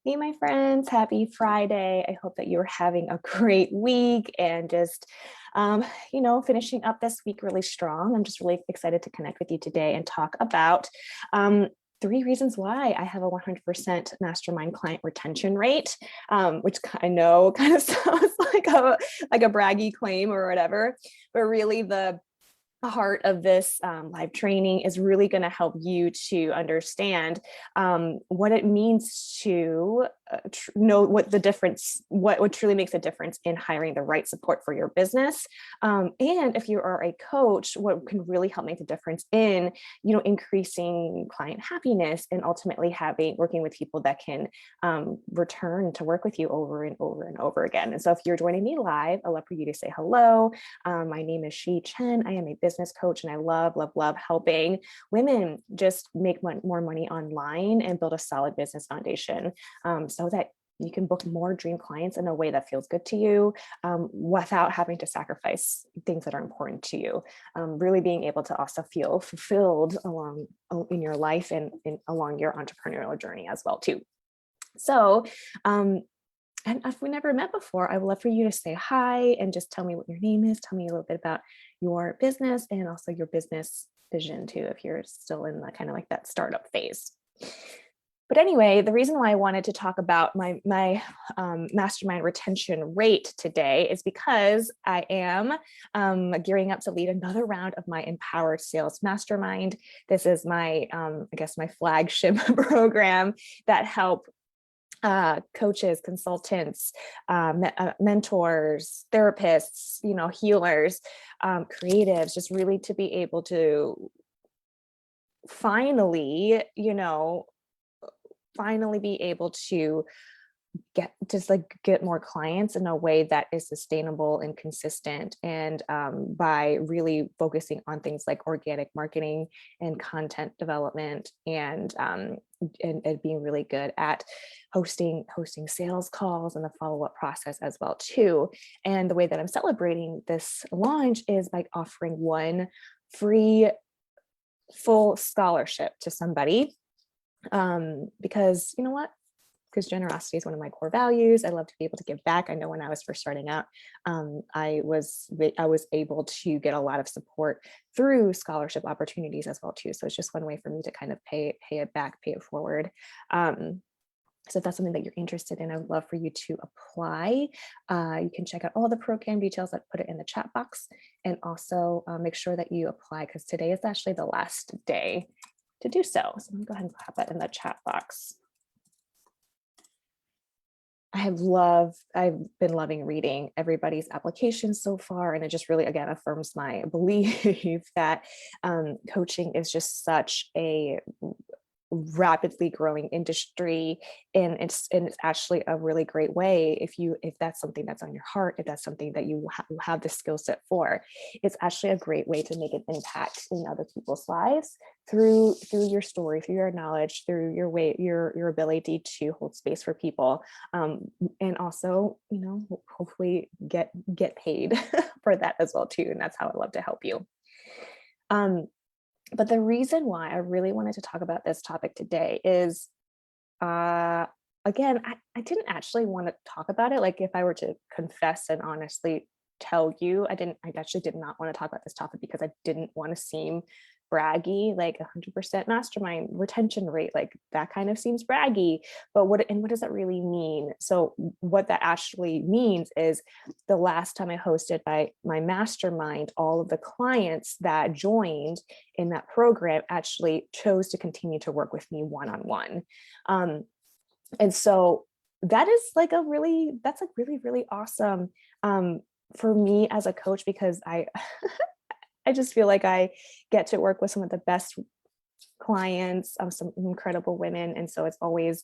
Hey, my friends, happy Friday. I hope that you're having a great week and just, finishing up this week really strong. I'm just really excited to connect with you today and talk about um, 3 reasons why I have a 100% mastermind client retention rate, which I know kind of sounds like a braggy claim or whatever, but really the heart of this live training is really going to help you to understand what it means to know what the difference, what truly makes a difference in hiring the right support for your business. And if you are a coach, what can really help make the difference in, increasing client happiness and ultimately working with people that can return to work with you over and over and over again. And so if you're joining me live, I'd love for you to say hello. My name is Shi Chen. I am a business coach and I love, love, love helping women just make more money online and build a solid business foundation so that you can book more dream clients in a way that feels good to you without having to sacrifice things that are important to you. Really being able to also feel fulfilled in your life and along your entrepreneurial journey as well too. So, and if we never met before, I would love for you to say hi and just tell me what your name is. Tell me a little bit about your business and also your business vision too, if you're still in the kind of like that startup phase. But anyway, the reason why I wanted to talk about my mastermind retention rate today is because I am gearing up to lead another round of my Empowered Sales Mastermind. This is my, my flagship program that help coaches, consultants, mentors, therapists, healers, creatives, just really to be able to finally, finally be able to get more clients in a way that is sustainable and consistent, and by really focusing on things like organic marketing and content development and being really good at hosting sales calls and the follow-up process as well too. And the way that I'm celebrating this launch is by offering one free full scholarship to somebody, because you know what, because generosity is one of my core values. I love to be able to give back. I know when I was first starting out, I was able to get a lot of support through scholarship opportunities as well too. So it's just one way for me to kind of pay it back, pay it forward. So if that's something that you're interested in, I would love for you to apply. You can check out all the program details. I've put it in the chat box, and also make sure that you apply because today is actually the last day to do so. So I'm gonna go ahead and pop that in the chat box. I've been loving reading everybody's applications so far. And it just really, again, affirms my belief that coaching is just such a rapidly growing industry, and it's actually a really great way if that's something that's on your heart, if that's something that you have the skill set for. It's actually a great way to make an impact in other people's lives through your story, through your knowledge, through your ability to hold space for people, and also hopefully get paid for that as well too. And that's how I love to help you. But the reason why I really wanted to talk about this topic today is, again, I didn't actually want to talk about it. Like if I were to confess and honestly tell you, I actually did not want to talk about this topic because I didn't want to seem braggy, like 100% mastermind retention rate, like that kind of seems braggy. But what does that really mean? So what that actually means is the last time I hosted my mastermind, all of the clients that joined in that program actually chose to continue to work with me one-on-one. And so that is that's really, really awesome for me as a coach, because I just feel like I get to work with some of the best clients, some incredible women. And so it's always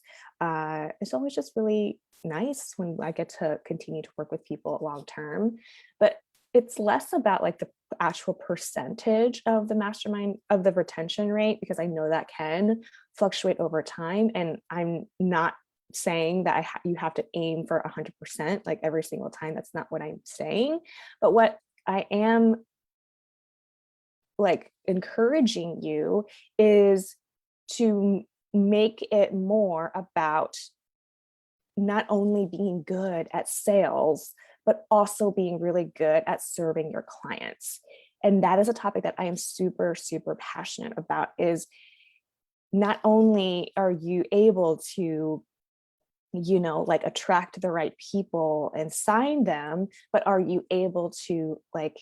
just really nice when I get to continue to work with people long term. But it's less about like the actual percentage of the mastermind of the retention rate, because I know that can fluctuate over time. And I'm not saying that you have to aim for 100% like every single time. That's not what I'm saying. But what I am like encouraging you is to make it more about not only being good at sales, but also being really good at serving your clients. And that is a topic that I am super, super passionate about, is not only are you able to, like attract the right people and sign them, but are you able to like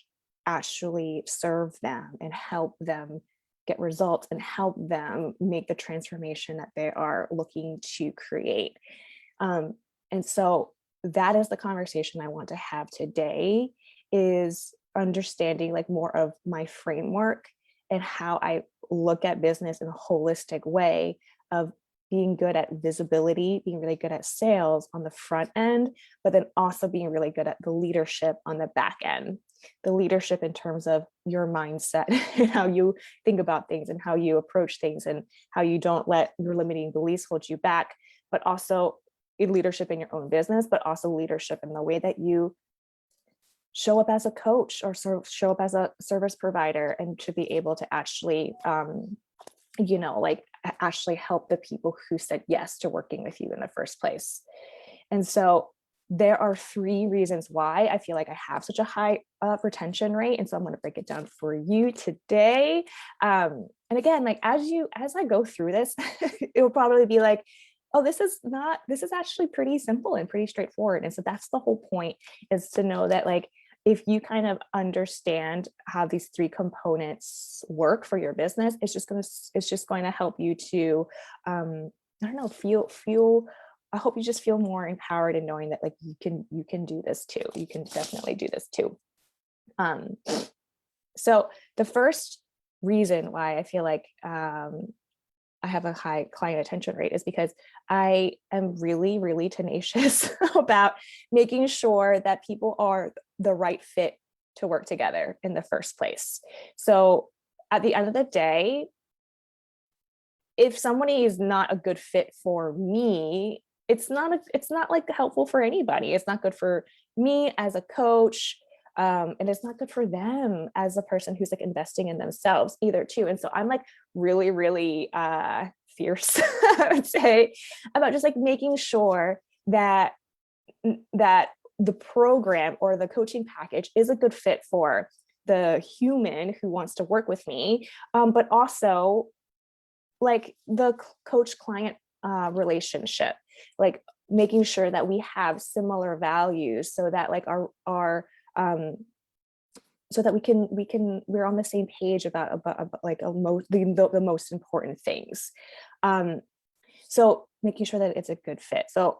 actually serve them and help them get results and help them make the transformation that they are looking to create. And so that is the conversation I want to have today, is understanding like more of my framework and how I look at business in a holistic way of being good at visibility, being really good at sales on the front end, but then also being really good at the leadership on the back end. The leadership in terms of your mindset and how you think about things and how you approach things and how you don't let your limiting beliefs hold you back, but also in leadership in your own business, but also leadership in the way that you show up as a coach or show up as a service provider, and to be able to actually, like actually help the people who said yes to working with you in the first place. And so there are 3 reasons why I feel like I have such a high retention rate. And so I'm going to break it down for you today. And again, like as I go through this, it will probably be like, oh, this is actually pretty simple and pretty straightforward. And so that's the whole point, is to know that like, if you kind of understand how these 3 components work for your business, it's just going to help you to, I don't know, feel, I hope you just feel more empowered in knowing that like you can do this too. You can definitely do this too. So the first reason why I feel like I have a high client attention rate is because I am really, really tenacious about making sure that people are the right fit to work together in the first place. So at the end of the day, if somebody is not a good fit for me, it's not like helpful for anybody. It's not good for me as a coach. And it's not good for them as a person who's like investing in themselves either too. And so I'm like really, really fierce, I would say, about just like making sure that the program or the coaching package is a good fit for the human who wants to work with me, but also like the coach client relationship, like making sure that we have similar values, so that like our so that we're on the same page about like the most important things. So making sure that it's a good fit. So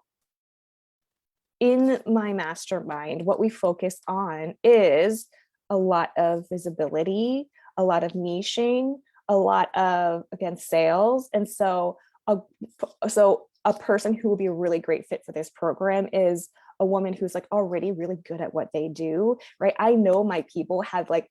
in my mastermind, what we focus on is a lot of visibility, a lot of niching, a lot of, again, sales. And so a person who will be a really great fit for this program is a woman who's like already really good at what they do, right? I know my people are like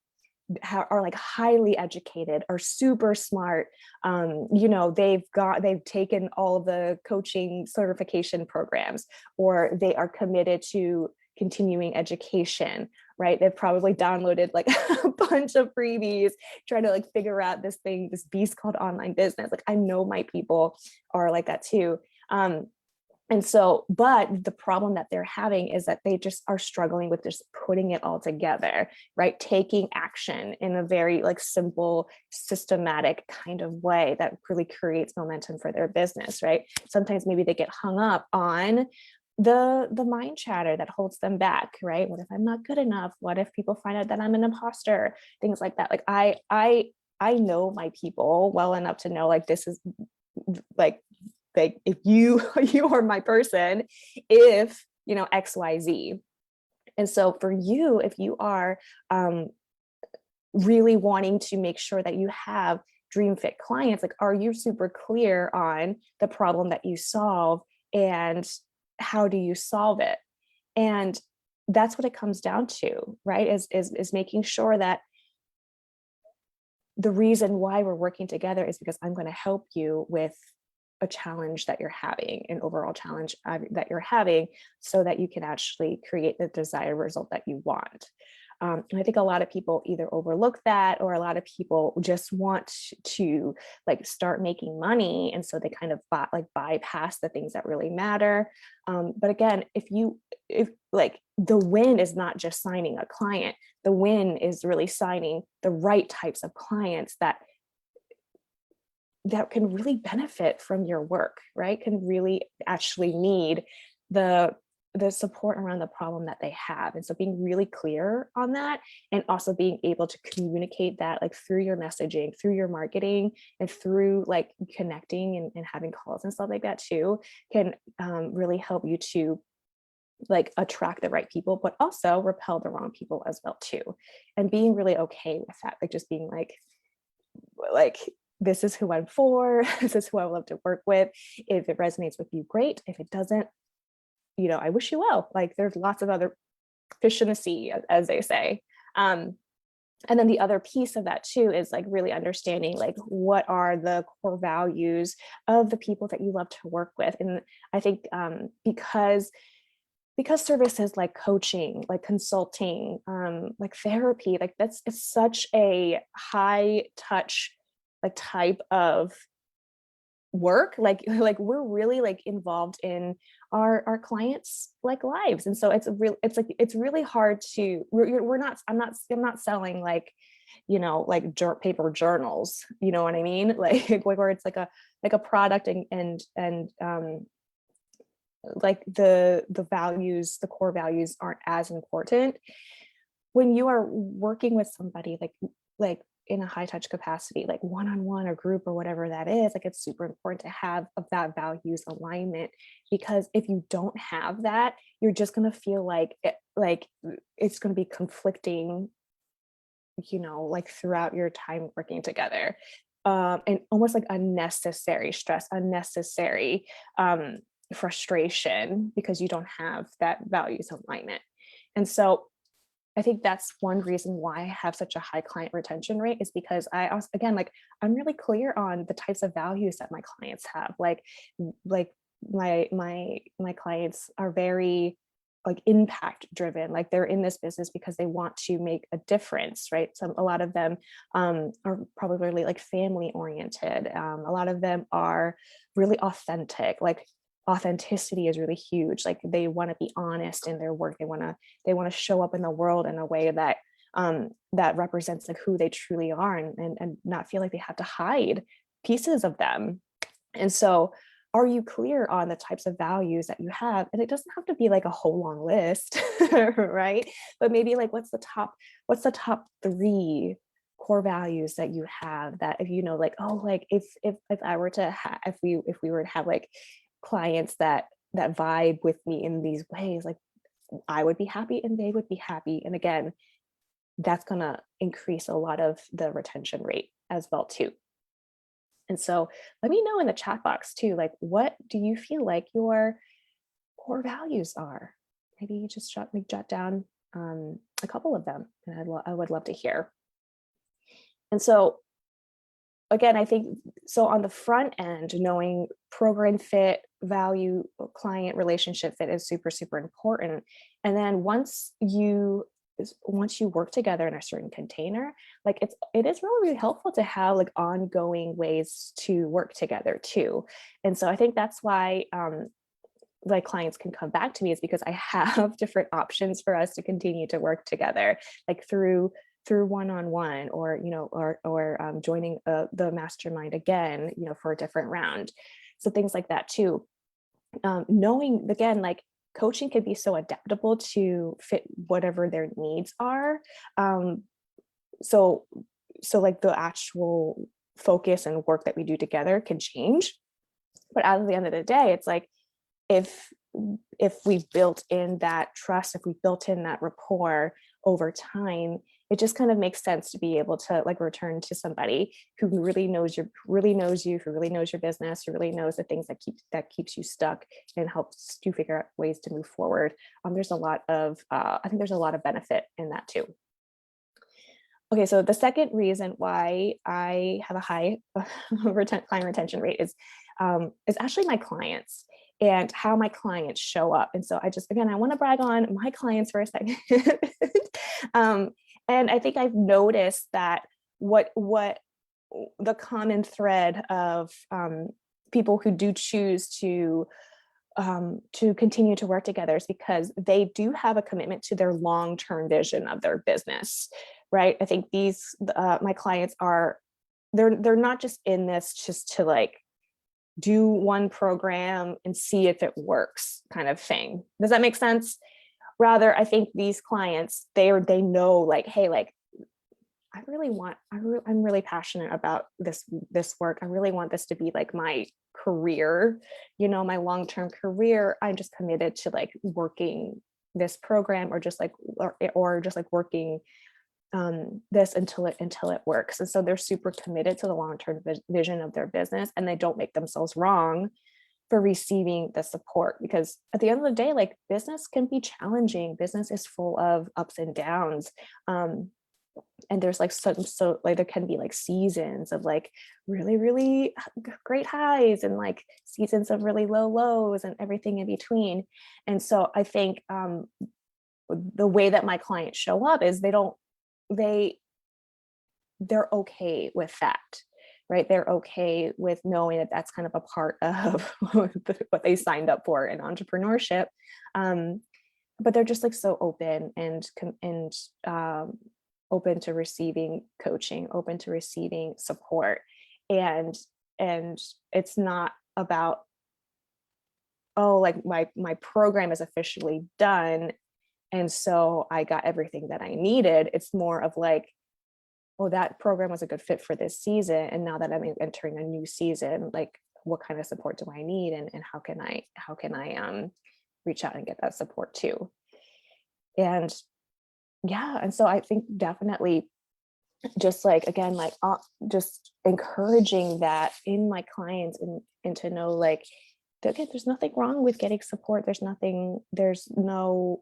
highly educated, are super smart. They've taken all of the coaching certification programs, or they are committed to continuing education, right? They've probably downloaded like a bunch of freebies trying to like figure out this beast called online business. Like I know my people are like that too. And so, but the problem that they're having is that they just are struggling with just putting it all together, right? Taking action in a very like simple, systematic kind of way that really creates momentum for their business, right? Sometimes maybe they get hung up on the mind chatter that holds them back, right? What if I'm not good enough? What if people find out that I'm an imposter? Things like that. Like I know my people well enough to know like this is like if you are my person, if XYZ. And so for you, if you are really wanting to make sure that you have dream fit clients, like are you super clear on the problem that you solve and how do you solve it? And that's what it comes down to, right? Is making sure that the reason why we're working together is because I'm going to help you with a challenge that you're having, an overall challenge that you're having, so that you can actually create the desired result that you want. And I think a lot of people either overlook that, or a lot of people just want to like start making money. And so they kind of bypass the things that really matter. But again, if like the win is not just signing a client, the win is really signing the right types of clients that can really benefit from your work, right? Can really actually need the support around the problem that they have. And so being really clear on that, and also being able to communicate that like through your messaging, through your marketing, and through like connecting and having calls and stuff like that too, can really help you to like attract the right people, but also repel the wrong people as well too. And being really okay with that, like just being like this is who I'm for, this is who I would love to work with. If it resonates with you, great. If it doesn't, I wish you well. Like there's lots of other fish in the sea, as they say. And then the other piece of that too is like really understanding like what are the core values of the people that you love to work with. And I think because services like coaching, like consulting, like therapy, like it's such a high touch like type of work, like we're really like involved in our clients like lives. And so it's really hard to, I'm not selling like like paper journals, you know what I mean, like where it's like a product, and like the values, the core values aren't as important when you are working with somebody like in a high touch capacity, like one-on-one or group or whatever that is. Like it's super important to have that values alignment, because if you don't have that, you're just going to feel like it's going to be conflicting, like throughout your time working together, and almost like unnecessary stress, unnecessary frustration, because you don't have that values alignment. And so I think that's one reason why I have such a high client retention rate, is because I also, again, like I'm really clear on the types of values that my clients have. Like my clients are very like impact driven. Like they're in this business because they want to make a difference, right? A lot of them are probably really like family oriented. A lot of them are really authentic. Like authenticity is really huge. Like they want to be honest in their work. They want to show up in the world in a way that that represents like who they truly are, and not feel like they have to hide pieces of them. And so are you clear on the types of values that you have? And it doesn't have to be like a whole long list, right? But maybe like what's the top 3 core values that you have, that if like, oh, like if I were to if we were to have like clients that vibe with me in these ways, like I would be happy and they would be happy. And again, that's going to increase a lot of the retention rate as well too. And so let me know in the chat box too, like what do you feel like your core values are? Maybe you just jot down a couple of them, and I would love to hear. And so again, I think so on the front end, knowing program fit, value, client relationship fit is super, super important. And then once you work together in a certain container, like it is really, really helpful to have like ongoing ways to work together too. And so I think that's why like clients can come back to me, is because I have different options for us to continue to work together, like through one-on-one, or joining the mastermind again, for a different round. So things like that too. Knowing again, like coaching can be so adaptable to fit whatever their needs are. So like the actual focus and work that we do together can change, but at the end of the day, it's like if we've built in that trust, if we've built in that rapport over time, it just kind of makes sense to be able to like return to somebody who really knows you, who really knows your business, who really knows the things that keeps you stuck and helps you figure out ways to move forward. There's a lot of I think there's a lot of benefit in that too. Okay, so the second reason why I have a high client retention rate is actually my clients and how my clients show up. And so I want to brag on my clients for a second. And I think I've noticed that what the common thread of people who do choose to continue to work together is because they do have a commitment to their long-term vision of their business, right? I think these my clients are they're not just in this just to like do one program and see if it works kind of thing. Does that make sense? Rather, I think these clients, they know like, hey, like I'm really passionate about this work. I really want this to be like my career, my long-term career. I'm just committed to like working this program or just like or just like working this until it works. And so they're super committed to the long-term vision of their business, and they don't make themselves wrong for receiving the support, because at the end of the day, like business can be challenging. Business is full of ups and downs. And there's like so like there can be like seasons of like really, really great highs and like seasons of really low lows and everything in between. And so I think the way that my clients show up is they're okay with that, right? They're okay with knowing that that's kind of a part of what they signed up for in entrepreneurship. But they're just like so open and open to receiving coaching, open to receiving support. And it's not about, oh, like my program is officially done, and so I got everything that I needed. It's more of like, oh, that program was a good fit for this season, and now that I'm entering a new season, like what kind of support do I need, and how can I reach out and get that support too. And yeah, and so I think definitely just like, again, like just encouraging that in my clients, and to know like, okay, there's nothing wrong with getting support. There's nothing wrong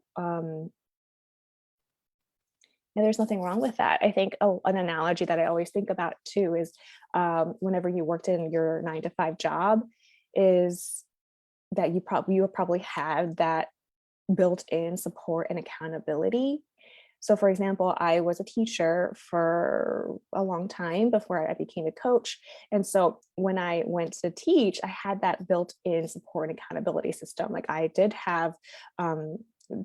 with that. I think an analogy that I always think about too is whenever you worked in your 9-to-5 job, is that you probably have that built-in support and accountability. So for example, I was a teacher for a long time before I became a coach. And so when I went to teach, I had that built-in support and accountability system. Like I did have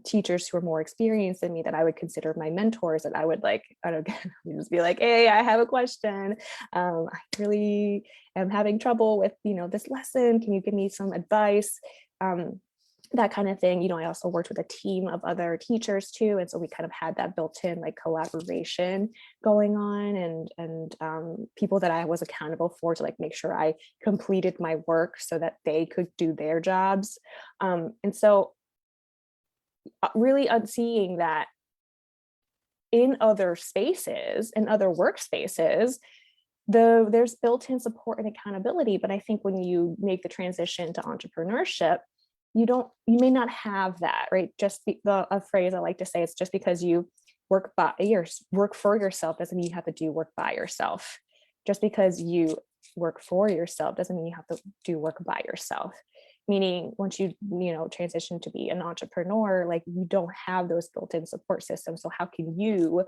teachers who were more experienced than me that I would consider my mentors, and I would like, I don't just be like, hey, I have a question. I really am having trouble with, this lesson. Can you give me some advice? That kind of thing. I also worked with a team of other teachers too. And so we kind of had that built-in like collaboration going on, and people that I was accountable for to like make sure I completed my work so that they could do their jobs. And so really seeing that in other spaces and other workspaces, there's built-in support and accountability. But I think when you make the transition to entrepreneurship, you may not have that, right? Just a phrase I like to say, it's just because you work for yourself doesn't mean you have to do work by yourself. Just because you work for yourself doesn't mean you have to do work by yourself. Meaning once you transition to be an entrepreneur, like you don't have those built-in support systems. So how can you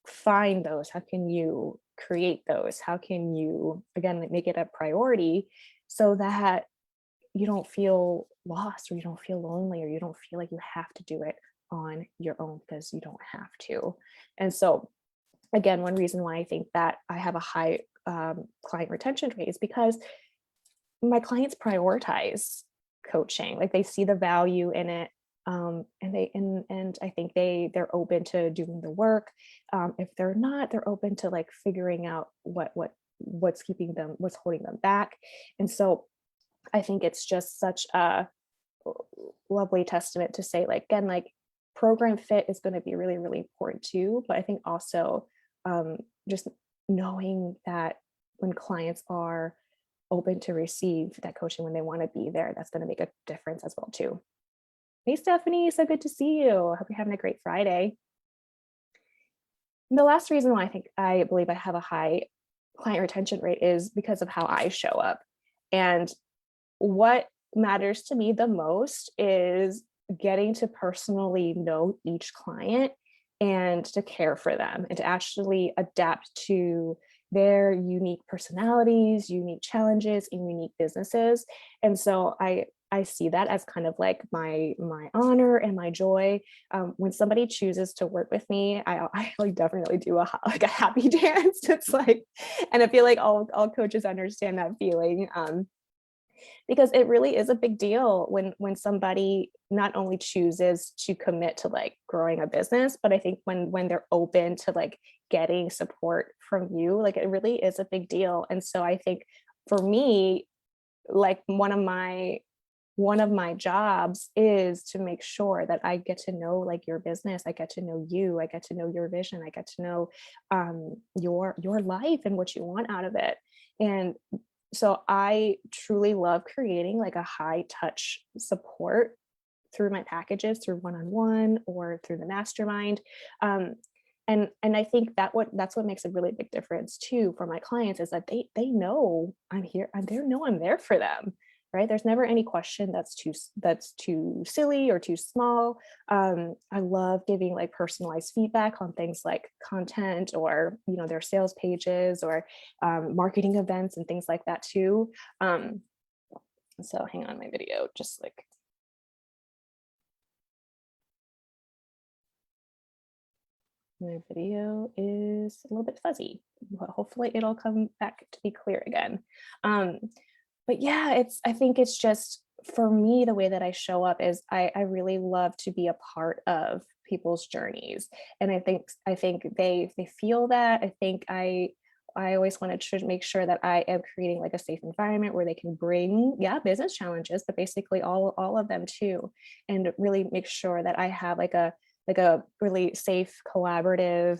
find those? How can you create those? How can you, again, make it a priority so that you don't feel lost, or you don't feel lonely, or you don't feel like you have to do it on your own, because you don't have to. And so again, one reason why I think that I have a high client retention rate is because my clients prioritize coaching. Like they see the value in it. And I think they're open to doing the work. If they're not, they're open to like figuring out what's holding them back. And so I think it's just such a lovely testament to say, like, again, like program fit is going to be really, really important too. But I think also just knowing that when clients are open to receive that coaching when they want to be there, that's going to make a difference as well too. Hey, Stephanie, so good to see you. I hope you're having a great Friday. And the last reason why I believe I have a high client retention rate is because of how I show up. And what matters to me the most is getting to personally know each client and to care for them and to actually adapt to their unique personalities, unique challenges, and unique businesses. And so I see that as kind of like my honor and my joy. When somebody chooses to work with me, I like definitely do like a happy dance. It's like, and I feel like all coaches understand that feeling. Because it really is a big deal when somebody not only chooses to commit to like growing a business, but I think when they're open to like getting support from you, like it really is a big deal. And so I think for me, like one of my jobs is to make sure that I get to know like your business, I get to know you, I get to know your vision, I get to know your life and what you want out of it. And so I truly love creating like a high touch support through my packages, through one-on-one or through the mastermind. Um, and I think that's what makes a really big difference too for my clients, is that they know I'm here, I'm there, know I'm there for them. Right. There's never any question that's too silly or too small. I love giving like personalized feedback on things like content or, their sales pages or marketing events and things like that too. So hang on, my video, just like, my video is a little bit fuzzy, but hopefully it'll come back to be clear again. But yeah, I think it's just, for me, the way that I show up is I really love to be a part of people's journeys. And I think they feel that. I think I always want to make sure that I am creating like a safe environment where they can bring, yeah, business challenges, but basically all of them too. And really make sure that I have like a really safe, collaborative,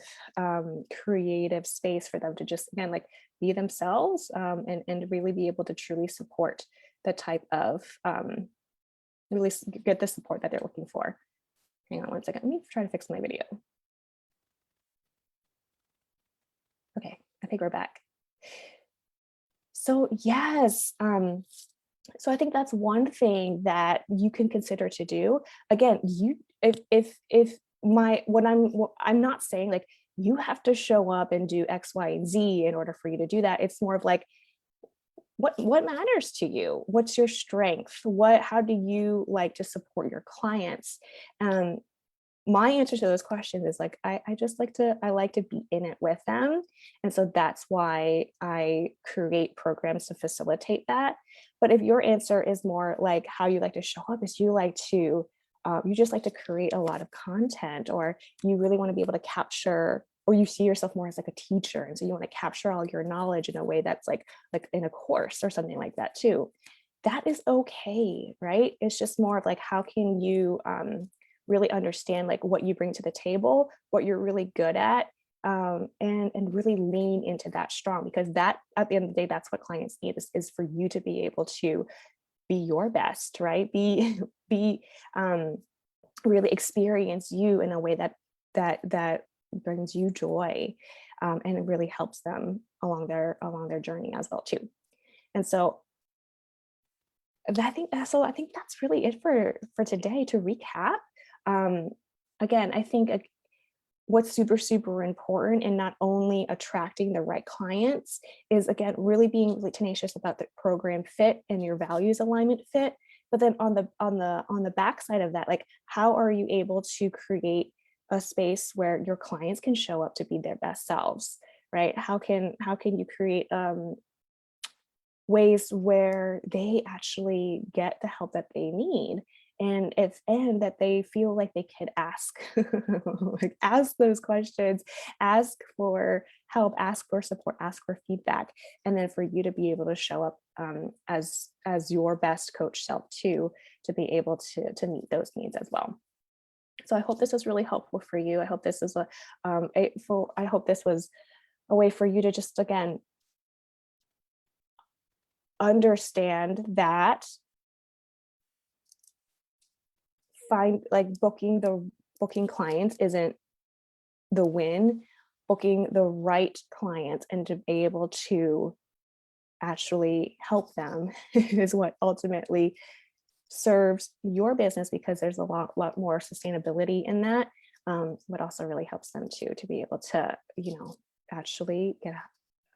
creative space for them to just, again, like be themselves, and really be able to truly support the type of, really get the support that they're looking for. Hang on one second. Let me try to fix my video. Okay, I think we're back. So yes, so I think that's one thing that you can consider to do. Again, if I'm not saying like you have to show up and do X, Y, and Z in order for you to do that. It's more of like, what matters to you? What's your strength? How do you like to support your clients? My answer to those questions is like, I like to be in it with them. And so that's why I create programs to facilitate that. But if your answer is more like how you like to show up, is you just like to create a lot of content, or you really want to be able to capture, or you see yourself more as like a teacher. And so you want to capture all your knowledge in a way that's like in a course or something like that too. That is okay, right? It's just more of like, how can you, really understand like what you bring to the table, what you're really good at, and really lean into that strong, because that, at the end of the day, that's what clients need, is for you to be able to be your best, right? Be really experience you in a way that brings you joy, and it really helps them along their journey as well too. And so I think that's really it for today. To recap, again, I think what's super, super important in not only attracting the right clients is, again, really being really tenacious about the program fit and your values alignment fit. But then on the backside of that, like, how are you able to create a space where your clients can show up to be their best selves, right? How can you create ways where they actually get the help that they need, and that they feel like they could ask like ask those questions, ask for help, ask for support, ask for feedback, and then for you to be able to show up as your best coach self too, to be able to meet those needs as well. So I hope this was really helpful for you. I hope this is I hope this was a way for you to just, again, understand that booking clients isn't the win. Booking the right clients and to be able to actually help them is what ultimately serves your business, because there's a lot more sustainability in that. what also really helps them too, to be able to, actually get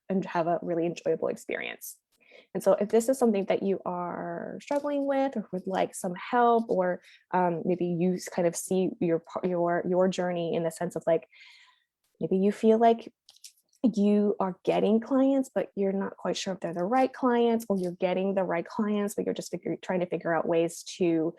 and have a really enjoyable experience. And so if this is something that you are struggling with or would like some help, or maybe you kind of see your journey in the sense of like, maybe you feel like you are getting clients, but you're not quite sure if they're the right clients, or you're getting the right clients, but you're just trying to figure out ways to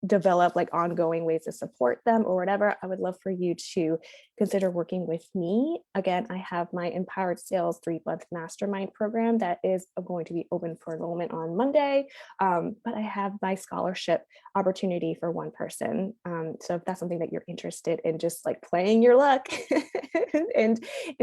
develop like ongoing ways to support them or whatever, I would love for you to consider working with me. Again, I have my Empowered Sales 3-month Mastermind program that is going to be open for enrollment on Monday. But I have my scholarship opportunity for one person. So if that's something that you're interested in, just like playing your luck and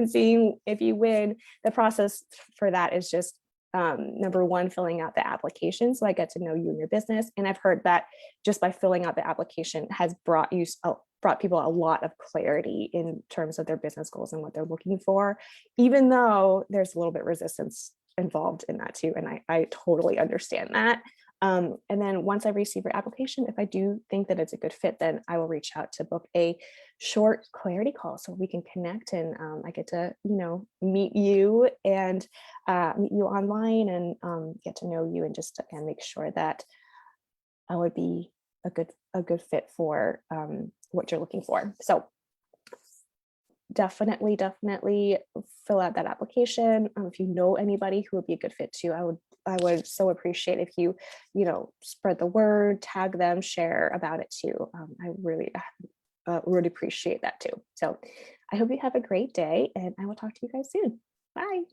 seeing if you win, the process for that is just number one, filling out the application. So I get to know you and your business. And I've heard that just by filling out the application has brought people a lot of clarity in terms of their business goals and what they're looking for, even though there's a little bit resistance involved in that too. And I totally understand that. And then once I receive your application, if I do think that it's a good fit, then I will reach out to book a short clarity call so we can connect, and I get to, meet you and meet you online and get to know you, and just again make sure that I would be a good fit for what you're looking for. So definitely fill out that application. If you know anybody who would be a good fit too, I would so appreciate if you spread the word, tag them, share about it too. I really would appreciate that too. So I hope you have a great day, and I will talk to you guys soon. Bye.